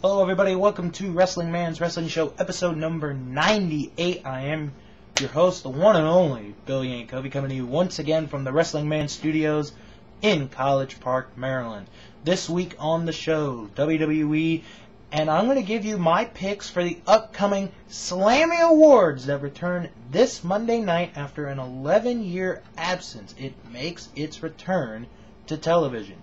Hello everybody, welcome to Wrestling Man's Wrestling Show, episode number 98. I am your host, the one and only Bill Yankovi, coming to you once again from the Wrestling Man Studios in College Park, Maryland. This week on the show, WWE, and I'm going to give you my picks for the upcoming Slammy Awards that return this Monday night after an 11-year absence. It makes its return to television.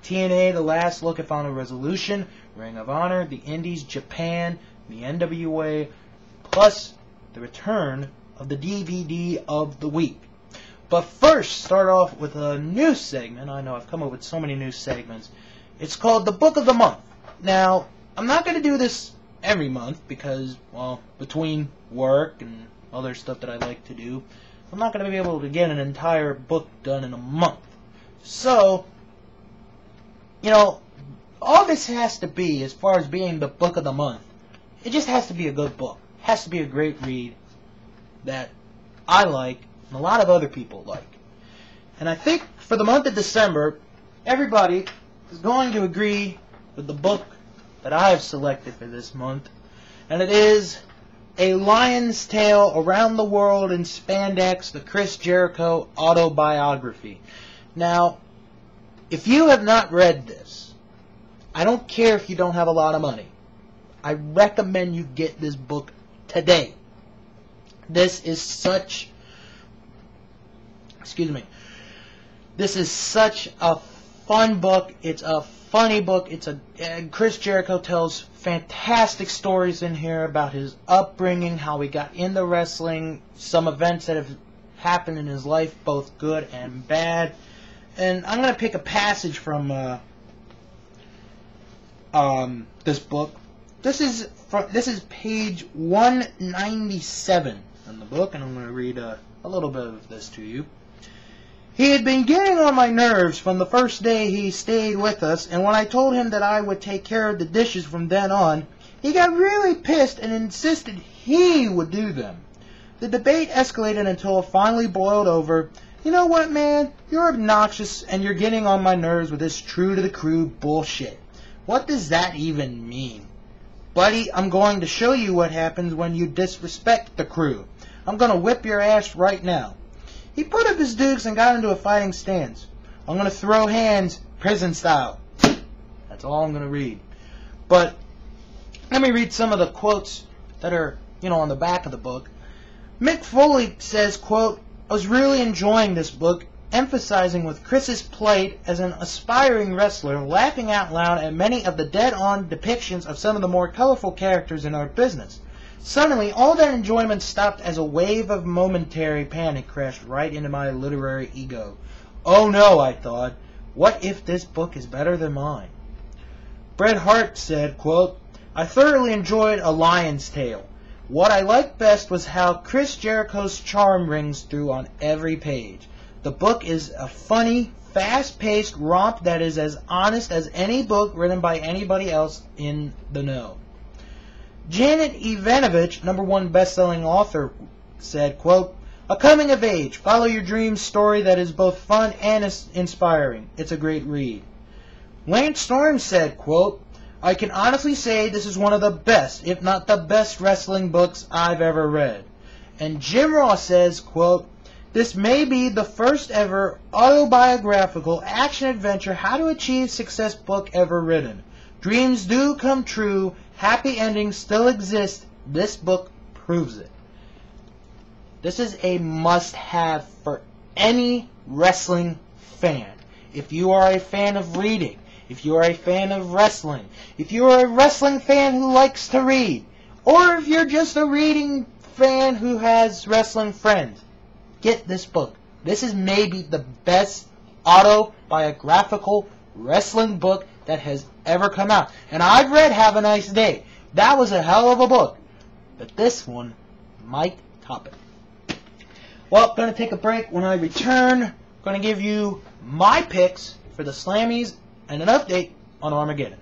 TNA, The Last Look at Final Resolution, Ring of Honor, the Indies, Japan, the NWA, plus the return of the DVD of the week. But first, start off with a new segment. I know I've come up with so many new segments. It's called the Book of the Month. Now, I'm not going to do this every month because, well, between work and other stuff that I like to do, I'm not going to be able to get an entire book done in a month. So, you know, all this has to be, as far as being the book of the month, it just has to be a good book. It has to be a great read that I like and a lot of other people like. And I think for the month of December, everybody is going to agree with the book that I have selected for this month. And it is A Lion's Tale Around the World in Spandex, the Chris Jericho autobiography. Now, if you have not read this, I don't care if you don't have a lot of money. I recommend you get this book today. This is such... This is such a fun book. It's a funny book. Chris Jericho tells fantastic stories in here about his upbringing, how he got into wrestling, some events that have happened in his life, both good and bad. And I'm going to pick a passage from this book. This is page 197 in the book, and I'm going to read a little bit of this to you. He had been getting on my nerves from the first day he stayed with us, and when I told him that I would take care of the dishes from then on, he got really pissed and insisted he would do them. The debate escalated until it finally boiled over. You know what, man? You're obnoxious and you're getting on my nerves with this true to the crew bullshit. What does that even mean? Buddy, I'm going to show you what happens when you disrespect the crew. I'm going to whip your ass right now. He put up his dukes and got into a fighting stance. I'm going to throw hands, prison style. That's all I'm going to read. But let me read some of the quotes that are, on the back of the book. Mick Foley says, quote, I was really enjoying this book, emphasizing with Chris's plight as an aspiring wrestler, laughing out loud at many of the dead-on depictions of some of the more colorful characters in our business. Suddenly, all that enjoyment stopped as a wave of momentary panic crashed right into my literary ego. Oh no, I thought, what if this book is better than mine? Bret Hart said, quote, I thoroughly enjoyed A Lion's Tale. What I liked best was how Chris Jericho's charm rings through on every page. The book is a funny, fast-paced romp that is as honest as any book written by anybody else in the know. Janet Ivanovich, #1 best-selling author, said, quote, a coming-of-age, follow-your-dreams story that is both fun and inspiring. It's a great read. Lance Storm said, quote, I can honestly say this is one of the best, if not the best wrestling books I've ever read. And Jim Ross says, quote, this may be the first ever autobiographical action-adventure how to achieve success book ever written. Dreams do come true. Happy endings still exist. This book proves it. This is a must-have for any wrestling fan. If you are a fan of reading, if you are a fan of wrestling, if you are a wrestling fan who likes to read, or if you're just a reading fan who has wrestling friends, get this book. This is maybe the best autobiographical wrestling book that has ever come out. And I've read Have a Nice Day. That was a hell of a book. But this one might top it. Well, going to take a break. When I return, going to give you my picks for the Slammies and an update on Armageddon.